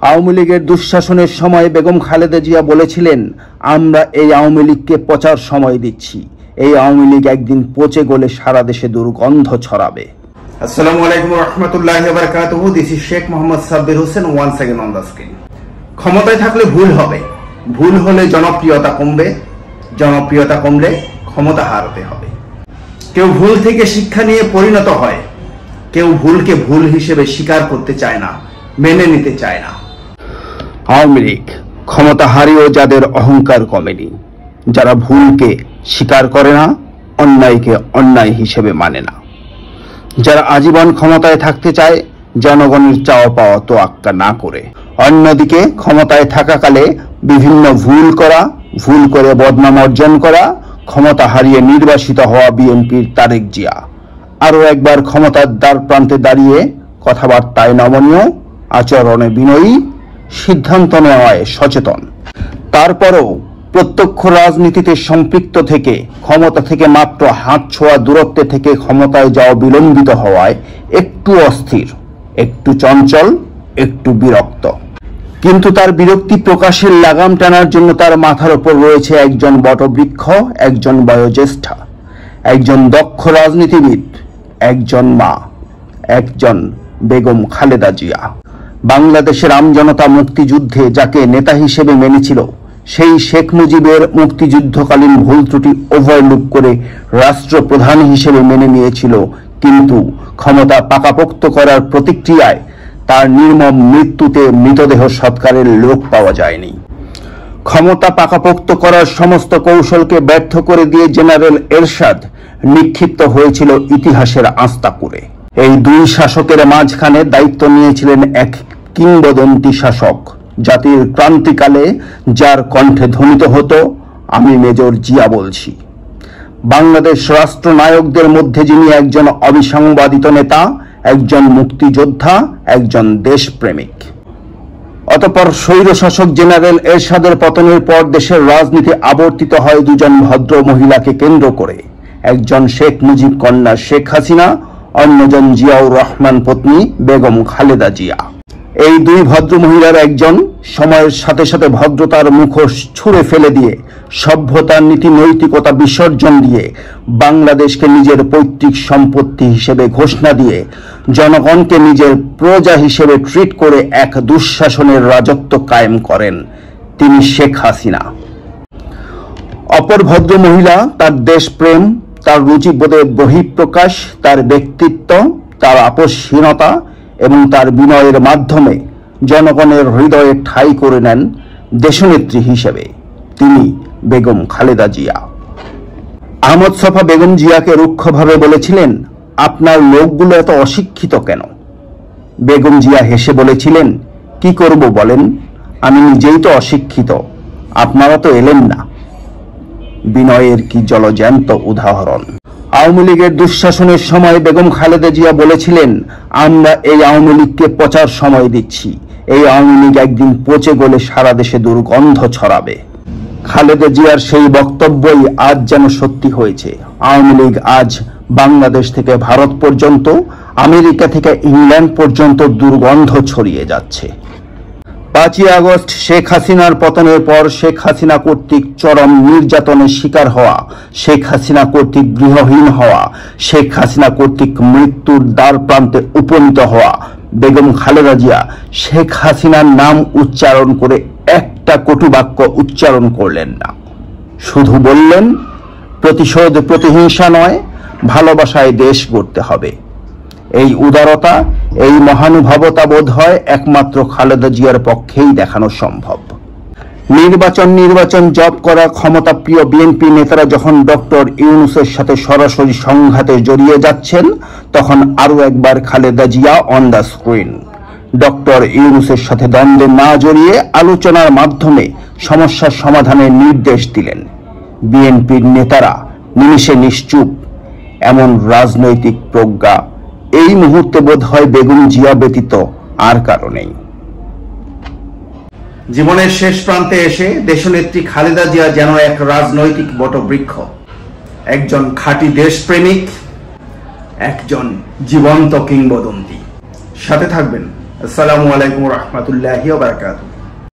আওয়ামী লীগের দুঃশাসনের সময় বেগম খালেদা জিয়া বলেছিলেন, আমরা এই আওয়ামী লীগকে পচার সময় দিচ্ছি। এই আওয়ামী লীগ একদিন পচে গলে সারা দেশে দুর্গন্ধ ছড়াবে। আসসালামু আলাইকুম রহমতুল্লাহি ওয়া বারাকাতুহু। This is Sheikh Mohammad Sabbir Hossain once again on the screen. ক্ষমতায় থাকলে ভুল হবে, ভুল হলে জনপ্রিয়তা কমবে, জনপ্রিয়তা কমলে ক্ষমতা হারাতে হবে। কেউ ভুল থেকে শিক্ষা নিয়ে পরিণত হয়, কেউ ভুলকে ভুল হিসেবে স্বীকার করতে চায় না, মেনে নিতে চায় না। আওয়ামী লীগ ক্ষমতা হারিয়েও যাদের অহংকার কমেনি, যারা ভুলকে স্বীকার করে না, অন্যায়কে অন্যায় হিসেবে মানে না, যারা আজীবন ক্ষমতায় থাকতে চায় জনগণের চাওয়া পাওয়া তোয়াক্কা না করে। অন্যদিকে ক্ষমতায় থাকাকালে বিভিন্ন ভুল করা, ভুল করে বদনাম অর্জন করা, ক্ষমতা হারিয়ে নির্বাসিত হওয়া বিএনপির তারেক জিয়া আরো একবার ক্ষমতার দ্বার প্রান্তে দাঁড়িয়ে কথাবার্তায় নমনীয়, আচরণে বিনয়ী, সিদ্ধান্ত নেওয়ায় সচেতন। তারপরও প্রত্যক্ষ রাজনীতিতে সম্পৃক্ত থেকে ক্ষমতা থেকে মাত্র হাত ছোঁয়া দূরত্বে থেকে ক্ষমতায় যাওয়া বিলম্বিত হওয়ায় একটু অস্থির, একটু চঞ্চল, একটু বিরক্ত। কিন্তু তার বিরক্তি প্রকাশের লাগাম টানার জন্য তার মাথার উপর রয়েছে একজন বটবৃক্ষ, একজন বয়োজ্যেষ্ঠা, একজন দক্ষ রাজনীতিবিদ, একজন মা, একজন বেগম খালেদা জিয়া। বাংলাদেশের আমজনতা মুক্তিযুদ্ধে যাকে নেতা হিসেবে মেনেছিল, সেই শেখ মুজিবের মুক্তিযুদ্ধকালীন ভুল ত্রুটি ওভারলুক করে রাষ্ট্রপ্রধান হিসেবে মেনে নিয়েছিল, কিন্তু ক্ষমতা পাকাপোক্ত করার প্রতিক্রিয়ায় তার নির্মম মৃত্যুতে মৃতদেহ সৎকারের লোক পাওয়া যায়নি। ক্ষমতা পাকাপোক্ত করার সমস্ত কৌশলকে ব্যর্থ করে দিয়ে জেনারেল এরশাদ নিক্ষিপ্ত হয়েছিল ইতিহাসের আস্তাকুড়ে। এই দুই শাসকের মাঝখানে দায়িত্ব নিয়েছিলেন এক কিংবদন্তি শাসক, জাতির ক্রান্তিকালে যার কণ্ঠে ধ্বনিত হতো, আমি মেজর জিয়া বলছি। বাংলাদেশ রাষ্ট্রনায়কদের মধ্যে যিনি একজন অবিসংবাদিত নেতা, একজন মুক্তিযোদ্ধা, একজন দেশপ্রেমিক। অতঃপর স্বৈরশাসক জেনারেল এরশাদের পতনের পর দেশের রাজনীতি আবর্তিত হয় দুজন ভদ্র মহিলাকে কেন্দ্র করে, একজন শেখ মুজিব কন্যা শেখ হাসিনা, অন্যজন জিয়াউর রহমান পত্নী বেগম খালেদা জিয়া। এই দুই ভদ্র মহিলার একজন সময়ের সাথে সাথে ভদ্রতার মুখোশ ছুঁড়ে ফেলে দিয়ে, সভ্যতার নীতি নৈতিকতা বিসর্জন দিয়ে, বাংলাদেশকে নিজের পৈতৃক সম্পত্তি হিসেবে ঘোষণা দিয়ে, জনগণকে নিজের প্রজা হিসেবে ট্রিট করে এক দুঃশাসনের রাজত্ব কায়েম করেন, তিনি শেখ হাসিনা। অপর ভদ্র মহিলা তার দেশপ্রেম, তার রুচিবোধের বহিঃপ্রকাশ, তার ব্যক্তিত্ব, তার আপোষহীনতা এবং তার বিনয়ের মাধ্যমে জনগণের হৃদয়ে ঠাঁই করে নেন দেশনেত্রী হিসেবে, তিনি বেগম খালেদা জিয়া। আহমদ ছফা বেগম জিয়াকে রুক্ষভাবে বলেছিলেন, আপনার লোকগুলো এত অশিক্ষিত কেন? বেগম জিয়া হেসে বলেছিলেন, কি করব বলেন, আমি নিজেই তো অশিক্ষিত, আপনারা তো এলেন না। বিনয়ের কি জলজ্যান্ত উদাহরণ। আওয়ামী লীগের দুঃশাসনের সময় বেগম খালেদা জিয়া বলেছিলেন, আমরা এই আওয়ামী লীগকে পচার সময় দিচ্ছি। এই আওয়ামী লীগ একদিন পচে গলে সারা দেশে দুর্গন্ধ ছড়াবে। খালেদা জিয়ার সেই বক্তব্যই আজ যেন সত্যি হয়েছে। আওয়ামী লীগ আজ বাংলাদেশ থেকে ভারত পর্যন্ত, আমেরিকা থেকে ইংল্যান্ড পর্যন্ত দুর্গন্ধ ছড়িয়ে যাচ্ছে। 5ই আগস্ট শেখ হাসিনার পতনের পর শেখ হাসিনা কর্তৃক চরম নির্যাতনের শিকার হওয়া, শেখ হাসিনা কর্তৃক গৃহহীন হওয়া, শেখ হাসিনা কর্তৃক মৃত্যুর দ্বার প্রান্তে উপনীত হওয়া বেগম খালেদা জিয়া শেখ হাসিনার নাম উচ্চারণ করে একটা কটু বাক্য উচ্চারণ করলেন না। শুধু বললেন, প্রতিশোধ প্রতিহিংসা নয়, ভালোবাসায় দেশ গড়তে হবে। এই উদারতা, এই মহানুভবতা বোধ হয় একমাত্র খালেদা জিয়ার পক্ষেই দেখানো সম্ভব। নির্বাচন জব করা ক্ষমতাপ্রিয় বিএনপি নেতারা যখন ডক্টর ইউনূসের সাথে সরাসরি সংঘাতে জড়িয়ে যাচ্ছেন, তখন আরো একবার Khaleda Zia on the screen. Doctor ইউনূসের সাথে দ্বন্দ্বে না জড়িয়ে আলোচনার মাধ্যমে সমস্যার সমাধানের নির্দেশ দিলেন। বিএনপির নেতারা নিমিষে নিশ্চুপ, এমন রাজনৈতিক প্রজ্ঞা এই মুহূর্তে বোধ হয় বেগম জিয়া ব্যতীত আর কারো নেই। জীবনের শেষ প্রান্তে এসে দেশনেত্রী খালেদা জিয়া যেন এক রাজনৈতিক বটবৃক্ষ, একজন খাঁটি দেশপ্রেমিক, একজন জীবন্ত কিংবদন্তি। সাথে থাকবেন আসসালামু আলাইকুম রহমতুল্লাহি ওয়া বারাকাতুহু।